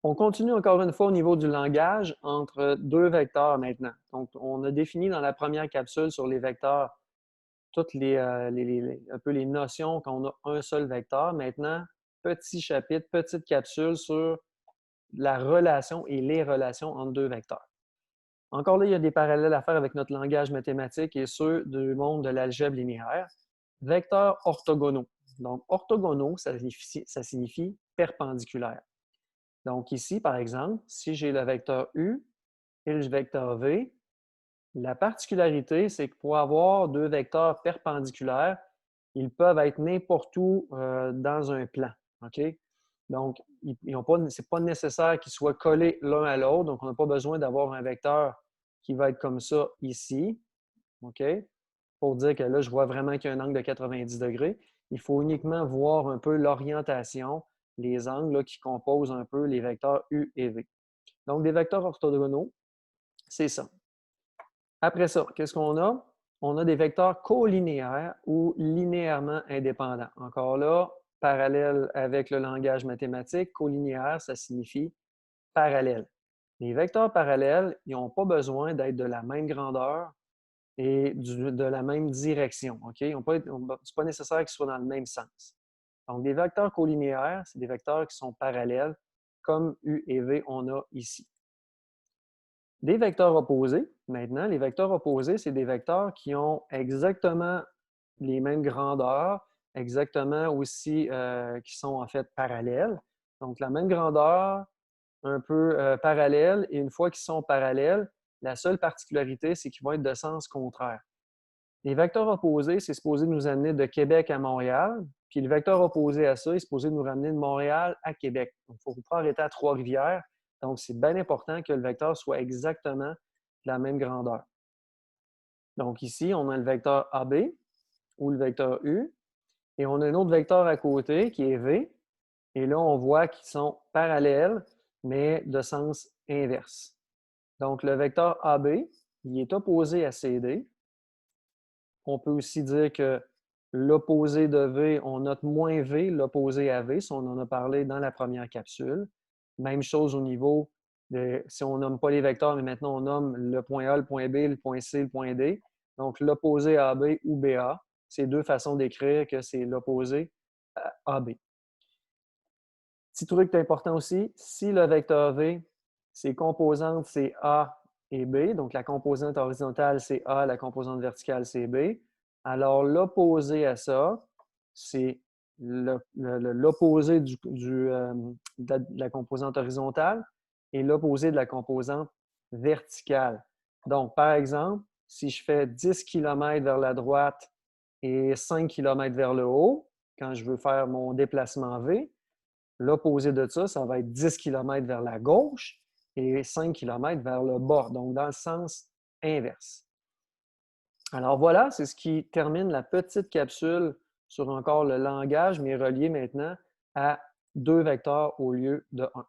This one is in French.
On continue encore une fois au niveau du langage entre deux vecteurs maintenant. Donc, on a défini dans la première capsule sur les vecteurs toutes un peu les notions quand on a un seul vecteur. Maintenant, petit chapitre, petite capsule sur la relation et les relations entre deux vecteurs. Encore là, il y a des parallèles à faire avec notre langage mathématique et ceux du monde de l'algèbre linéaire. Vecteurs orthogonaux. Donc, orthogonaux, ça signifie perpendiculaire. Donc ici, par exemple, si j'ai le vecteur U et le vecteur V, la particularité, c'est que pour avoir deux vecteurs perpendiculaires, ils peuvent être n'importe où dans un plan. OK? Donc, ce n'est pas nécessaire qu'ils soient collés l'un à l'autre. Donc, on n'a pas besoin d'avoir un vecteur qui va être comme ça ici. OK? Pour dire que là, je vois vraiment qu'il y a un angle de 90 degrés. Il faut uniquement voir un peu l'orientation, les angles là, qui composent un peu les vecteurs U et V. Donc, des vecteurs orthogonaux, c'est ça. Après ça, qu'est-ce qu'on a? On a des vecteurs colinéaires ou linéairement indépendants. Encore là, parallèle avec le langage mathématique, colinéaire, ça signifie parallèle. Les vecteurs parallèles, ils n'ont pas besoin d'être de la même grandeur et de la même direction. OK? Ce n'est pas nécessaire qu'ils soient dans le même sens. Donc, des vecteurs colinéaires, c'est des vecteurs qui sont parallèles, comme U et V, on a ici. Des vecteurs opposés, maintenant, les vecteurs opposés, c'est des vecteurs qui ont exactement les mêmes grandeurs, exactement aussi, qui sont en fait parallèles. Donc, la même grandeur, un peu parallèle, et une fois qu'ils sont parallèles, la seule particularité, c'est qu'ils vont être de sens contraire. Les vecteurs opposés, c'est supposé nous amener de Québec à Montréal, puis le vecteur opposé à ça est supposé nous ramener de Montréal à Québec. Donc, il faut pas arrêter à Trois-Rivières. Donc, c'est bien important que le vecteur soit exactement de la même grandeur. Donc, ici, on a le vecteur AB ou le vecteur U, et on a un autre vecteur à côté qui est V, et là, on voit qu'ils sont parallèles, mais de sens inverse. Donc, le vecteur AB, il est opposé à CD. On peut aussi dire que l'opposé de V, on note moins V, l'opposé à V, ça on en a parlé dans la première capsule. Même chose au niveau de, si on nomme pas les vecteurs, mais maintenant on nomme le point A, le point B, le point C, le point D. Donc l'opposé à AB ou BA, c'est deux façons d'écrire que c'est l'opposé à AB. Petit truc important aussi, si le vecteur V, ses composantes, c'est A et B, donc la composante horizontale, c'est A, la composante verticale, c'est B, alors l'opposé à ça, c'est l'opposé de la composante horizontale et l'opposé de la composante verticale. Donc, par exemple, si je fais 10 km vers la droite et 5 km vers le haut, quand je veux faire mon déplacement V, l'opposé de ça, ça va être 10 km vers la gauche et 5 km vers le bas, donc dans le sens inverse. Alors voilà, c'est ce qui termine la petite capsule sur encore le langage, mais relié maintenant à deux vecteurs au lieu de un.